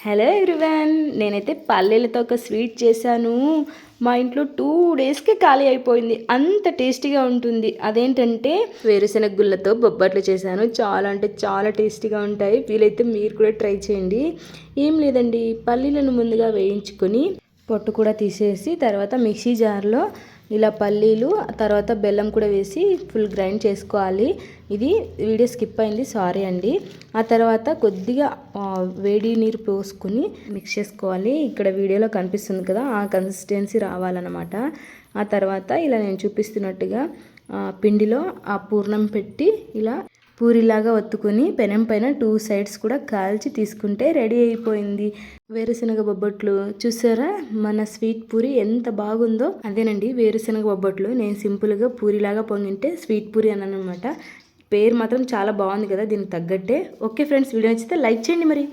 Hello everyone, నేనైతే పల్లీలతో ఒక sweet చేశాను. మా ఇంట్లో 2 డేస్కి ఖాళీ అయిపోయింది. అంత టేస్టీగా ఉంటుంది. అదేంటంటే వేరుశెనగ గుళ్ళతో బొబ్బట్లు చేశాను. చాలా అంటే చాలా టేస్టీగా ఉంటాయి. వీలైతే మీరు కూడా ట్రై చేయండి. ఏం లేదండి, పల్లీలను ముందుగా వేయించుకొని పొట్టు కూడా తీసేసి తర్వాత మిక్సీ జార్లో ఇలా పల్లీలు తర్వాత బెల్లం కూడా వేసి ఫుల్ గ్రైండ్ చేసుకోవాలి. ఇది వీడియో స్కిప్ అయింది, సారీ అండి. ఆ తర్వాత కొద్దిగా వేడి నీరు పోసుకొని మిక్స్ చేసుకోవాలి. ఇక్కడ వీడియోలో కనిపిస్తుంది కదా, ఆ కన్సిస్టెన్సీ రావాలన్నమాట. ఆ తర్వాత ఇలా నేను చూపిస్తున్నట్టుగా పిండిలో ఆ పూర్ణం పెట్టి ఇలా పూరిలాగా ఒత్తుకొని పెనం పైన 2 సైడ్స్ కూడా కాల్చి తీసుకుంటే రెడీ అయిపోయింది వేరుశనగ బొబ్బట్లు. చూసారా మన స్వీట్ పూరి ఎంత బాగుందో? అదేనండి వేరుశనగ బొబ్బట్లు. నేను సింపుల్గా పూరిలాగా పొంగింటే స్వీట్ పూరి అన్నాను అనమాట. పేరు మాత్రం చాలా బాగుంది కదా, దీనికి తగ్గట్టే. ఓకే ఫ్రెండ్స్, వీడియో నచ్చితే లైక్ చేయండి మరి.